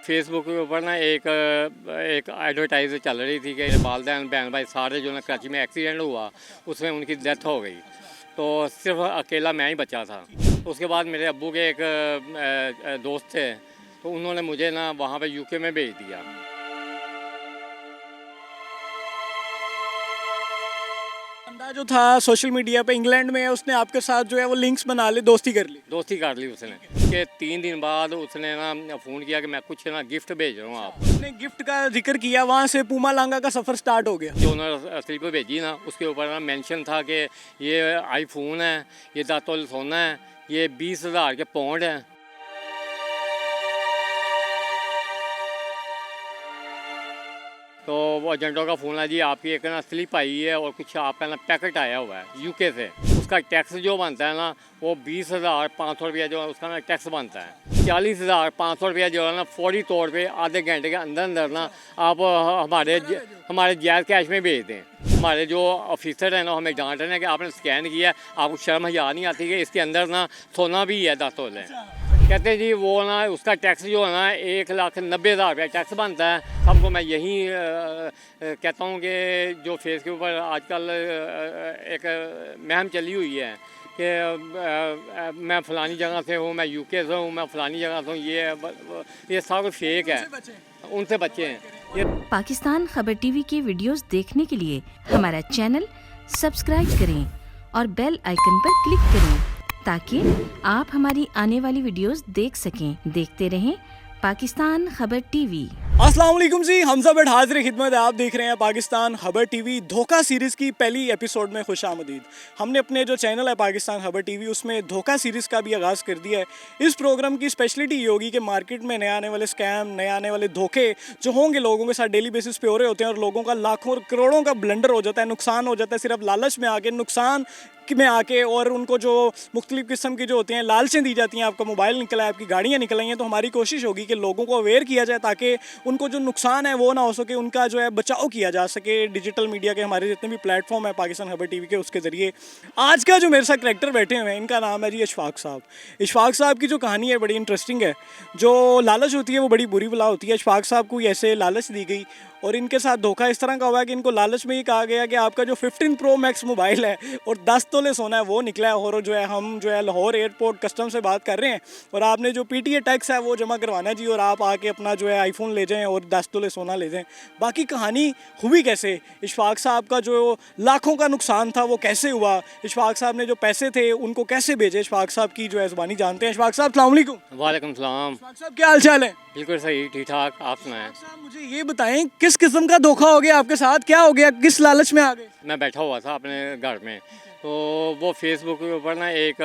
Facebook के ऊपर ना एक एडवर्टाइज चल रही थी कि वालदैन बहन भाई सारे जो ना कराची में एक्सीडेंट हुआ उसमें उनकी डेथ हो गई, तो सिर्फ अकेला मैं ही बचा था। उसके बाद मेरे अब्बू के एक दोस्त थे, तो उन्होंने मुझे ना वहाँ पे यूके में भेज दिया। बंदा जो था सोशल मीडिया पे इंग्लैंड में है, उसने आपके साथ जो है वो लिंक्स बना ली, दोस्ती कर ली। दोस्ती कर ली उसने। उसके 3 दिन बाद उसने ना फ़ोन किया कि मैं कुछ ना गिफ्ट भेज रहा हूँ आप। उसने गिफ्ट का जिक्र किया, वहाँ से पूमा लांगा का सफ़र स्टार्ट हो गया। जो उन्होंने स्लिप भेजी ना, उसके ऊपर ना मेंशन था कि ये आईफोन है, ये दातुल सोना है, ये 20,000 के पाउंड हैं। तो वो एजेंटों का फ़ोन है, जी आपकी एक ना स्लिप आई है और कुछ आपका ना पैकेट आया हुआ है यूके से। उसका टैक्स जो बनता है ना वो 20,500 रुपया जो है उसका ना टैक्स बनता है। 40,500 रुपया जो है ना फौरी तौर पे आधे घंटे के अंदर अंदर ना आप हमारे जायज़ कैश में भेज दें। हमारे जो ऑफिसर हैं ना हमें डांट रहे हैं कि आपने स्कैन किया, आपको शर्म हया नहीं आती कि इसके अंदर ना सोना भी है 10 तोले। कहते हैं जी वो ना उसका टैक्स जो है ना 1,90,000 रुपया टैक्स बनता है। सबको मैं यही कहता हूँ कि जो फेस के ऊपर आजकल एक मुहिम चली हुई है कि मैं फ़लानी जगह से हूँ, मैं यूके से हूँ, मैं फ़लानी जगह से हूँ, ये सब फेक है, उनसे बचे हैं। पाकिस्तान खबर टीवी के वीडियोस देखने के लिए हमारा चैनल सब्सक्राइब करें और बेल आइकन पर क्लिक करें ताकि आप हमारी आने वाली वीडियोस देख सकें। देखते रहें पाकिस्तान खबर टीवी। अस्सलाम वालेकुम जी, हमजा भट्ट हाजिर खिदमत है। आप देख रहे हैं पाकिस्तान खबर टीवी। धोखा सीरीज़ की पहली एपिसोड में खुशामदीद। हमने अपने जो चैनल है पाकिस्तान खबर टीवी उसमें धोखा सीरीज़ का भी आगाज़ कर दिया है। इस प्रोग्राम की स्पेशलिटी ये होगी कि मार्केट में नए आने वाले स्कैम, नए आने वाले धोखे जो होंगे लोगों के साथ डेली बेसिस पे हो रहे होते हैं और लोगों का लाखों और करोड़ों का ब्लंडर हो जाता है, नुकसान हो जाता है सिर्फ लालच में आके, नुकसान में आके, और उनको जो मुख्तलिफ़ किस्म की जो होती हैं लालचें दी जाती हैं, आपका मोबाइल निकला है, आपकी गाड़ियाँ निकल आई हैं, तो हमारी कोशिश होगी कि लोगों को अवेयर किया जाए ताकि उनको जो नुकसान है वो ना हो सके, उनका जो है बचाव किया जा सके। डिजिटल मीडिया के हमारे जितने भी प्लेटफॉर्म है पाकिस्तान खबर टीवी के, उसके ज़रिए आज का जो मेरे साथ करैक्टर बैठे हुए हैं इनका नाम है जी इशफाक साहब। इशफाक साहब की जो कहानी है बड़ी इंटरेस्टिंग है। जो लालच होती है वो बड़ी बुरी बला होती है। इशफाक साहब को ऐसे लालच दी गई और इनके साथ धोखा इस तरह का हुआ कि इनको लालच में ये कहा गया कि आपका जो 15 प्रो मैक्स मोबाइल है और 10 तोले सोना है वो निकला है, और जो है हम जो है लाहौर एयरपोर्ट कस्टम से बात कर रहे हैं और आपने जो PTA टैक्स है वो जमा करवाना है जी, और आप आके अपना जो है आईफोन ले जाएं और 10 तोले सोना ले जाएं। बाकी कहानी हुई कैसे, इशफाक साहब का जो लाखों का नुकसान था वो कैसे हुआ, इशफाक साहब ने जो पैसे थे उनको कैसे भेजे, इशफाक साहब की जो है ज़ुबानी जानते हैं। इशफाक साहब अस्सलाम वालेकुम। वालेकुम सलाम। इशफाक साहब क्या हाल चाल है? बिल्कुल सही, ठीक ठाक, आप सुनाएं। साहब मुझे ये बताएं किस किस्म का धोखा हो गया आपके साथ, क्या हो गया, किस लालच में आ गए? मैं बैठा हुआ था अपने घर में, तो वो फेसबुक के ऊपर ना एक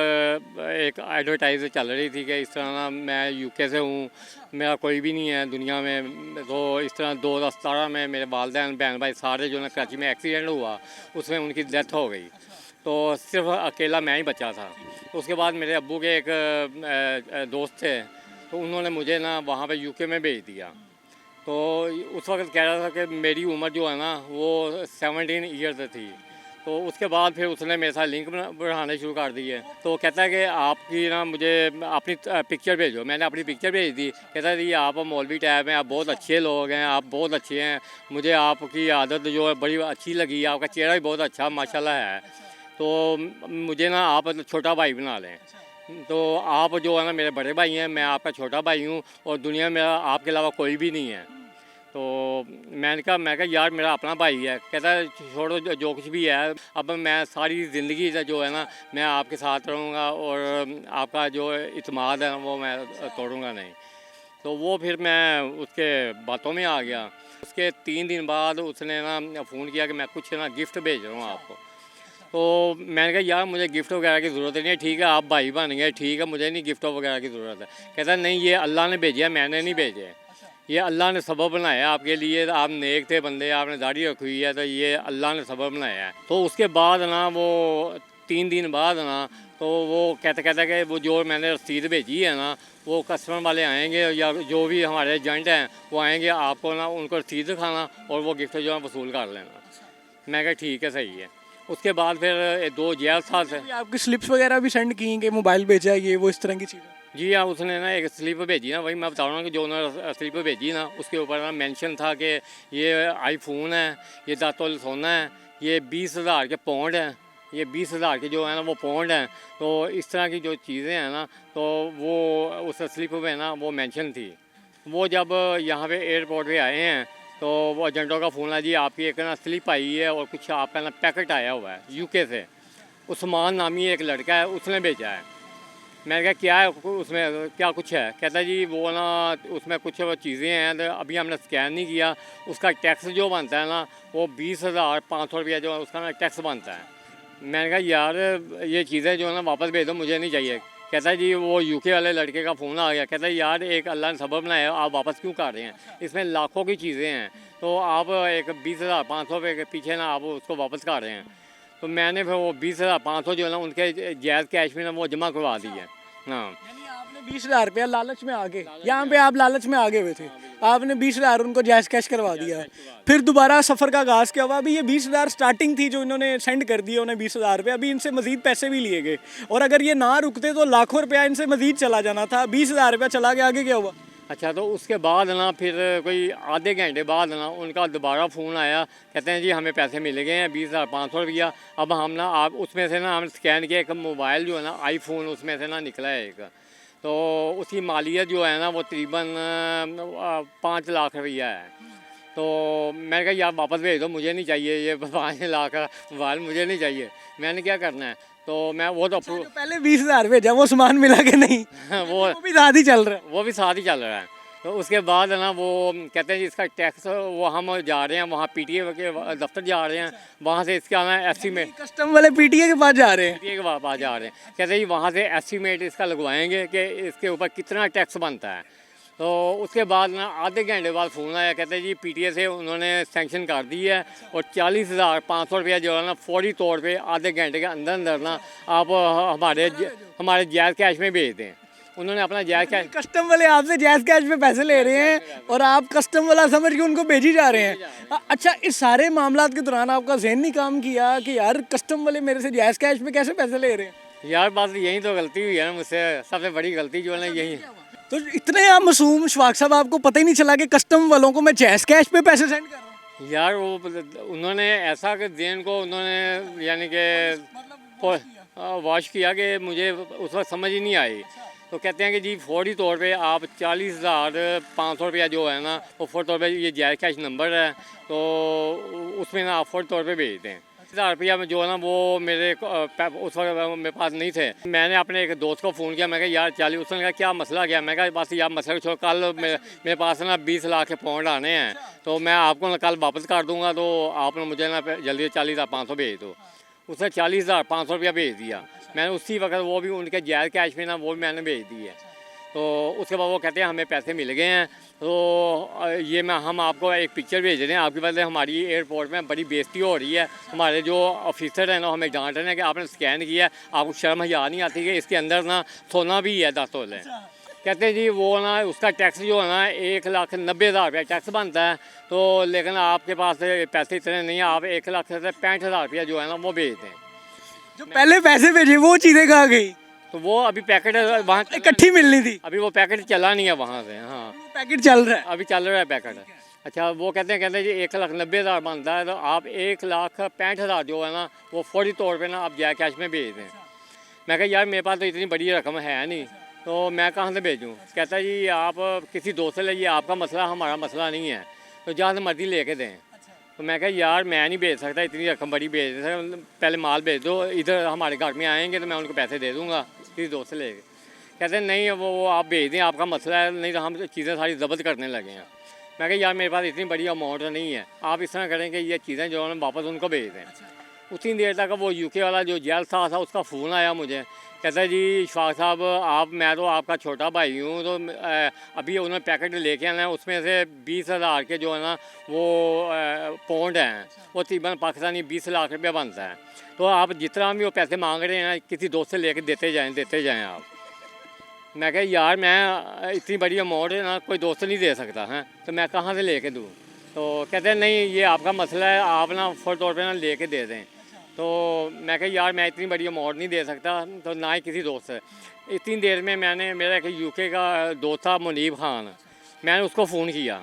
एडवर्टाइज चल रही थी कि इस तरह ना मैं यूके से हूँ, मेरा कोई भी नहीं है दुनिया में, तो इस तरह 2017 में मेरे वालदैन बहन भाई सारे जो ना कराची में एक्सीडेंट हुआ उसमें उनकी डेथ हो गई, तो सिर्फ अकेला मैं ही बचा था। उसके बाद मेरे अब्बू के एक दोस्त थे, तो उन्होंने मुझे ना वहाँ पे यूके में भेज दिया। तो उस वक्त कह रहा था कि मेरी उम्र जो है ना वो 17 ईयर्स थी। तो उसके बाद फिर उसने मेरे साथ लिंक बढ़ाने शुरू कर दिए। तो कहता है कि आपकी ना मुझे अपनी पिक्चर भेजो। मैंने अपनी पिक्चर भेज दी। कहता है जी आप मौलवी टाइप हैं, आप बहुत अच्छे लोग हैं, आप बहुत अच्छे हैं, मुझे आपकी आदत जो है बड़ी अच्छी लगी, आपका चेहरा भी बहुत अच्छा माशाल्लाह है, तो मुझे ना आप छोटा भाई बना लें। तो आप जो है ना मेरे बड़े भाई हैं, मैं आपका छोटा भाई हूँ और दुनिया में आपके अलावा कोई भी नहीं है। तो मैंने कहा यार मेरा अपना भाई है। कहता है छोड़ो जो कुछ भी है, अब मैं सारी ज़िंदगी जो है ना मैं आपके साथ रहूँगा और आपका जो इत्मीनान है वो मैं तोड़ूँगा नहीं। तो वो फिर मैं उसके बातों में आ गया। उसके 3 दिन बाद उसने ना फ़ोन किया कि मैं कुछ ना गिफ्ट भेज रहा हूँ आपको। तो मैंने कहा यार मुझे गिफ्ट वगैरह की ज़रूरत नहीं है, ठीक है आप भाई बन गए, ठीक है, मुझे नहीं गिफ्ट वगैरह की ज़रूरत है। कहता नहीं ये अल्लाह ने भेजा है, मैंने नहीं भेजे, ये अल्लाह ने सबब बनाया आपके लिए, आप नेक थे बंदे, आपने दाढ़ी रखी हुई है, तो ये अल्लाह ने सबब बनाया है। तो उसके बाद ना वो 3 दिन बाद ना तो वो कहते कि वो जो मैंने रसीद भेजी है ना वो कस्टमर वाले आएंगे या जो भी हमारे एजेंट हैं वो आएंगे, आपको ना उनको रसीद दिखाना और वो गिफ्ट जो है वसूल कर लेना। मैं कहा ठीक है सही है। उसके बाद फिर 2 जेल साथ है। आपकी स्लिप्स वगैरह भी सेंड की कि मोबाइल भेजा है ये वो इस तरह की चीज़ें? जी हाँ, उसने ना एक स्लिप भेजी ना, वही मैं बता रहा हूँ कि जो उन्होंने स्लिप भेजी ना उसके ऊपर ना मेंशन था कि ये आईफोन है, ये दातुल सोना है, ये 20,000 के पौंड हैं, ये 20,000 के जो है ना वो पौंड हैं। तो इस तरह की जो चीज़ें हैं ना तो वो उस स्लिप में ना वो मेंशन थी। वो जब यहाँ पे एयरपोर्ट पे आए हैं तो वो एजेंटों का फ़ोन आया, जी आपकी एक ना स्लिप आई है और कुछ आपका ना पैकेट आया हुआ है यूके से। उस्मान नामी एक लड़का है, उसने भेजा है। मैंने कहा क्या है उसमें, क्या कुछ है? कहता है जी वो ना उसमें कुछ वो चीज़ें हैं तो अभी हमने स्कैन नहीं किया, उसका टैक्स जो बनता है ना वो 20,500 रुपया जो है उसका ना टैक्स बनता है। मैंने कहा यार ये चीज़ें जो है ना वापस भेज दो, मुझे नहीं चाहिए। कहता है जी वो यूके वाले लड़के का फ़ोन आ गया, कहता है यार एक अल्लाह ने सबब बनाया, आप वापस क्यों कर रहे हैं? इसमें लाखों की चीज़ें हैं तो आप एक 20,500 रुपये के पीछे ना आप उसको वापस कर रहे हैं। तो मैंने फिर वो 20,500 जो है ना उनके जायज़ कैश में ना वो जमा करवा दी है। हाँ, यानी आपने 20,000 रुपया लालच में आगे, यहाँ पे आप लालच में आगे हुए थे, आपने 20,000 उनको जायज़ कैश करवा दिया। फिर दोबारा सफ़र का आगाज़ क्या हुआ? अभी ये 20,000 स्टार्टिंग थी जो इन्होंने सेंड कर दिए, उन्हें 20,000 रुपये, अभी इनसे मज़ीद पैसे भी लिए गए और अगर ये ना रुकते तो लाखों रुपया इनसे मज़ीद चला जाना था। 20,000 रुपया चला गया, आगे क्या हुआ? अच्छा तो उसके बाद ना फिर कोई आधे घंटे बाद ना उनका दोबारा फ़ोन आया, कहते हैं जी हमें पैसे मिल गए हैं 20,500 रुपया। अब हम ना आप उसमें से ना हम स्कैन किया, एक मोबाइल जो है ना आईफोन उसमें से ना निकला है एक, तो उसकी मालियत जो है ना वो तकरीबन 5 लाख रुपया है। तो मैंने कहा यार वापस भेज दो, मुझे नहीं चाहिए ये 5 लाख का मोबाइल, मुझे नहीं चाहिए। मैंने क्या करना है तो मैं वो तो जो पहले 20,000 भेजा वो सामान मिला के नहीं? वो वो भी साथ ही चल रहा है। वो भी साथ ही चल रहा है। तो उसके बाद ना वो कहते हैं जी इसका टैक्स, वो हम जा रहे हैं वहाँ पीटीए के दफ्तर जा रहे हैं, वहाँ से इसका ना एस्टीमेट कस्टम वाले पीटीए के पास जा रहे हैं। पीटीए के पास जा रहे हैं, कहते हैं जी वहाँ से एस्टीमेट इसका लगवाएंगे कि इसके ऊपर कितना टैक्स बनता है। तो उसके बाद ना आधे घंटे बाद फ़ोन आया, कहते हैं जी पीटीए से उन्होंने सैंक्शन कर दी है और 40,500 रुपया जो है ना फौरी तौर पे आधे घंटे के अंदर अंदर ना आप हमारे जायज़ कैश में भेज दें। उन्होंने अपना जायज़ कैश, कस्टम वाले आपसे जायज़ कैश में पैसे ले रहे हैं और आप कस्टम वाला समझ के उनको भेजी जा रहे हैं। अच्छा, इस सारे मामलात के दौरान आपका ज़हन नहीं काम किया कि यार कस्टम वाले मेरे से जायज़ कैश में कैसे पैसे ले रहे हैं? यार बात यही तो गलती हुई है ना मुझसे, सबसे बड़ी गलती जो है ना यही। तो इतने आप मासूम शवाक साहब, आपको पता ही नहीं चला कि कस्टम वालों को मैं जायज़ कैश पे पैसे सेंड कर रहा हूँ? यार वो उन्होंने ऐसा कि दिन को उन्होंने यानी कि वॉश किया कि मुझे उस वक्त समझ ही नहीं आई। तो कहते हैं कि जी फौरी तौर पे आप 40,500 रुपया जो है ना वो फौरी तौर पे ये जायज़ कैश नंबर है तो उसमें ना आप फौरी तौर पे भेज दें। 10,000 रुपया में जो है ना वो मेरे उस वक्त मेरे पास नहीं थे। मैंने अपने एक दोस्त को फ़ोन किया, मैं कहा यार 40, उसने कहा क्या मसला क्या? मैं कहा बस यार मसला छोड़, कल मेरे पास ना 20 लाख के पौंड आने हैं तो मैं आपको ना कल वापस कर दूँगा, तो आप ना मुझे ना जल्दी 40,500 भेज दो। उसने 40,500 रुपया भेज दिया। मैंने उसी वक्त वो भी उनके जायज़ कैश में ना वो भी मैंने भेज दी है। तो उसके बाद वो कहते हैं हमें पैसे मिल गए हैं। तो ये हम आपको एक पिक्चर भेज रहे हैं, आपकी वजह से हमारी एयरपोर्ट में बड़ी बेइज्जती हो रही है। हमारे जो ऑफिसर हैं ना हमें डांट रहे हैं कि आपने स्कैन किया है, आपको शर्म हया नहीं आती कि इसके अंदर ना सोना भी है 10 तोले। कहते हैं जी वो ना उसका टैक्स जो है ना 1,90,000 रुपया टैक्स बनता है, तो लेकिन आपके पास पैसे इतने नहीं हैं, आप 1,65,000 रुपया जो है ना वो भेज दें। जो पहले पैसे भेजे वो चीज़ें कहाँ गई? तो वो अभी पैकेट वहाँ इकट्ठी मिलनी थी, अभी वो पैकेट चला नहीं है वहाँ से। हाँ, पैकेट चल रहा है। अभी चल रहा है पैकेट। अच्छा वो कहते हैं जी 1,90,000 बनता है तो आप 1,65,000 जो है ना वो फौरी तौर पे ना आप जायज़ कैश में भेज दें। मैं कहा यार मेरे पास तो इतनी बड़ी रकम है नहीं, तो मैं कहाँ से भेजूँ? कहता है जी आप किसी दोस्त से लाइए, आपका मसला हमारा मसला नहीं है, तो जहाँ से मर्ज़ी लेके दें। तो मैं कहा यार मैं नहीं भेज सकता, इतनी रकम बड़ी भेज सकता, पहले माल भेज दो, इधर हमारे घर में आएंगे तो मैं उनको पैसे दे दूँगा किसी दोस्त से लेके। कहते हैं नहीं वो आप भेज दें, आपका मसला है, नहीं तो हम चीज़ें सारी ज़ब्त करने लगे हैं। मैं कहा यार मेरे पास इतनी बड़ी अमाउंट नहीं है, आप इस तरह करें कि ये चीज़ें जो है वापस उनको भेज दें। उतनी देर तक वो यूके वाला जो जेल साहब था उसका फ़ोन आया मुझे, कहता है जी शफाक साहब मैं तो आपका छोटा भाई हूँ, तो अभी उन्होंने पैकेट लेके आना है, उसमें से 20,000 के जो है ना वो पौंड हैं, वो तकरीबन पाकिस्तानी 20 लाख रुपया बनता है। तो आप जितना भी वो पैसे मांग रहे हैं ना किसी दोस्त से लेके देते जाएँ आप। मैं कहा यार मैं इतनी बड़ी अमाउंट है ना कोई दोस्त नहीं दे सकता है, तो मैं कहाँ से लेके दूँ? तो कहते हैं नहीं ये आपका मसला है, आप ना फौरी तौर पे ना लेके दे दें। तो मैं कहा यार मैं इतनी बड़ी अमाउंट नहीं दे सकता, तो ना ही किसी दोस्त से। इतनी देर में मैंने, मेरा एक यूके का दोस्त था मुनीब खान, मैंने उसको फ़ोन किया।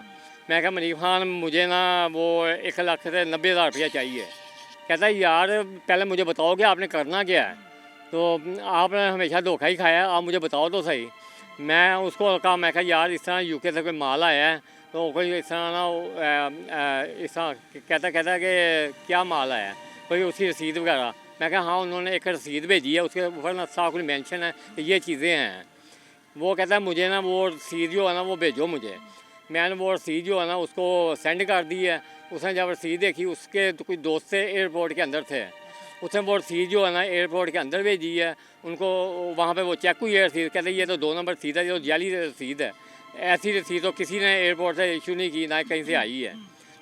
मैं कहा मुनीब खान मुझे ना वो 1,90,000 रुपया चाहिए। कहता है यार पहले मुझे बताओ कि आपने करना क्या है, तो आपने हमेशा धोखा ही खाया, आप मुझे बताओ तो सही। मैं उसको कहा, मैं कहा यार इस तरह यूके से कोई माल आया है, तो कोई इस तरह ना इस तरह कहता कि क्या माल आया है, कोई उसकी रसीद वगैरह। मैं कहा हाँ उन्होंने एक रसीद भेजी है, उसके ऊपर ना साफ कुछ मेंशन है कि ये चीज़ें हैं। वो कहता है मुझे ना वो रसीद जो है ना वो भेजो मुझे। मैंने वो रसीद जो है ना उसको सेंड कर दी है। उसने जब रसीद देखी, उसके तो कुछ दोस्त से एयरपोर्ट के अंदर थे, उसने वो रसीद जो है ना एयरपोर्ट के अंदर भेजी है उनको। वहाँ पे वो चेक हुई है रसीद, कहते ये तो 2 नंबर रसीद है, ये तो जाली रसीद है। ऐसी रसीद तो किसी ने एयरपोर्ट से इशू नहीं की, ना कहीं से आई है।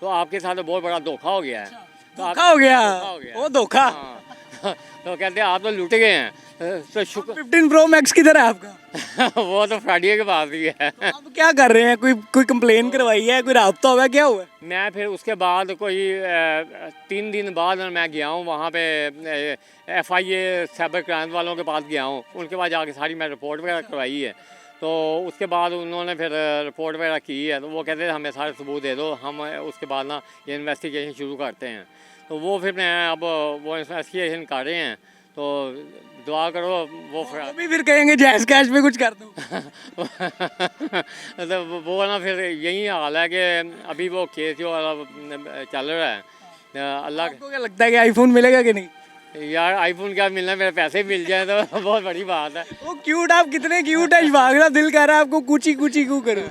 तो आपके साथ तो बहुत बड़ा धोखा हो गया है। तो धोखा हो गया, धोखा हो गया। वो धोखा। हाँ। तो कहते हैं आप तो लूटे गए हैं। तो शुक्र 15 प्रो मैक्स किधर है आपका? वो तो फ्राइडे के पास ही है। आप क्या कर रहे हैं? कोई कंप्लेन करवाई है, कोई राब्ता हुआ है, क्या हुआ है? मैं फिर उसके बाद कोई 3 दिन बाद मैं गया हूँ वहाँ पे FIA साइबर क्राइम वालों के पास गया हूँ। उनके पास जाके सारी मैं रिपोर्ट वगैरह करवाई है। तो उसके बाद उन्होंने फिर रिपोर्ट वगैरह की है, तो वो कहते हैं हमें सारे सबूत दे दो, हम उसके बाद ना ये इन्वेस्टिगेशन शुरू करते हैं। तो वो फिर मैं अब वो इन्वेस्टिगेशन कर रहे हैं, तो दुआ करो वो वो भी फिर कहेंगे जैस कैश में कुछ कर दो। तो वो ना फिर यही हाल है कि अभी वो केस जो चल रहा है। अल्लाह आपको क्या लगता है कि आईफोन मिलेगा कि नहीं? यार आईफोन क्या मिलना, मेरे पैसे मिल जाए तो बहुत बड़ी बात है। वो क्यूट, आप कितने क्यूट है, भागना दिल कर रहा है आपको कूची कूची क्यों करूं?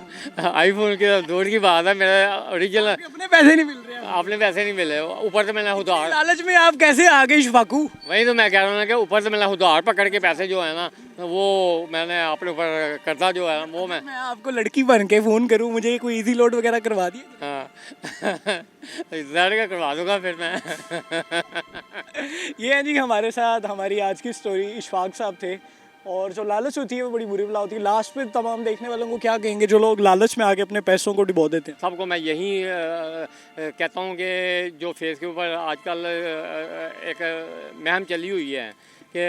आईफोन की तो दूर की बात है, मेरा ओरिजिनल अपने पैसे नहीं मिल रहे हैं। आपने पैसे नहीं मिले, ऊपर से मैंने उधार। लालच में आप कैसे आ गए शफाकू? वही तो मैं कह रहा हूँ ना कि ऊपर से मैंने उधार पकड़ के पैसे जो है ना वो मैंने अपने ऊपर कर्जा जो है वो मैं आपको लड़की बन के फोन करूं, मुझे कोई इजी लोड वगैरह करवा दिए? हाँ ज़्यादा का करवा दूंगा फिर मैं। ये है जी हमारे साथ हमारी आज की स्टोरी। इशफाक साहब थे, और जो लालच होती है वो बड़ी बुरी बला होती है। लास्ट पे तमाम देखने वालों को क्या कहेंगे जो लोग लालच में आके अपने पैसों को डुबो देते हैं? सबको मैं यही कहता हूँ कि जो फेस के ऊपर आजकल एक मुहिम चली हुई है कि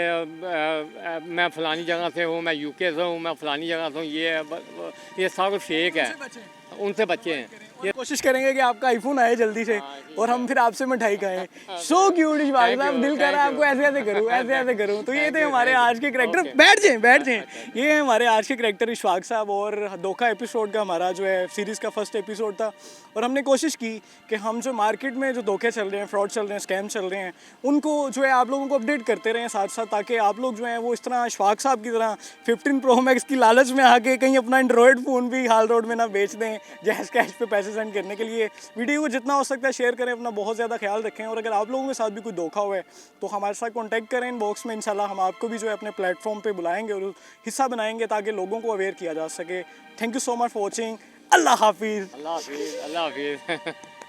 मैं फ़लानी जगह से हूँ, मैं यूके से हूँ, मैं फ़लानी जगह से हूँ, ये सब फेक है, उनसे बचे हैं। ये कोशिश करेंगे कि आपका आईफोन आए जल्दी से और हम फिर आपसे मिठाई खाएं। सो क्यूट इशफाक साहब, दिल कर रहा है आपको ऐसे ऐसे करूं, ऐसे ऐसे करूं। तो ये थे हमारे आज के करैक्टर। बैठ जाएं। ये है हमारे आज के करैक्टर इशफाक साहब। और धोखा एपिसोड का हमारा जो है सीरीज़ का फर्स्ट एपिसोड था, और हमने कोशिश की कि हम जो मार्केट में जो धोखे चल रहे हैं, फ्रॉड चल रहे हैं, स्कैम चल रहे हैं, उनको जो है आप लोगों को अपडेट करते रहें साथ साथ, ताकि आप लोग जो है वो इस तरह इशफाक साहब की तरह 15 प्रो मैक्स की लालच में आके कहीं अपना एंड्रॉयड फ़ोन भी हाल रोड में ना बेच दें जैस कैश पे पैसे सेंड करने के लिए। वीडियो को जितना हो सकता है शेयर करें, अपना बहुत ज़्यादा ख्याल रखें। और अगर आप लोगों के साथ भी कोई धोखा हुआ है तो हमारे साथ कॉन्टैक्ट करें इनबॉक्स में। इंशाल्लाह हम आपको भी जो है अपने प्लेटफॉर्म पे बुलाएंगे और हिस्सा बनाएंगे ताकि लोगों को अवेयर किया जा सके। Thank you so much for watching. अल्लाह हाफिज़। अल्लाह हाफिज़।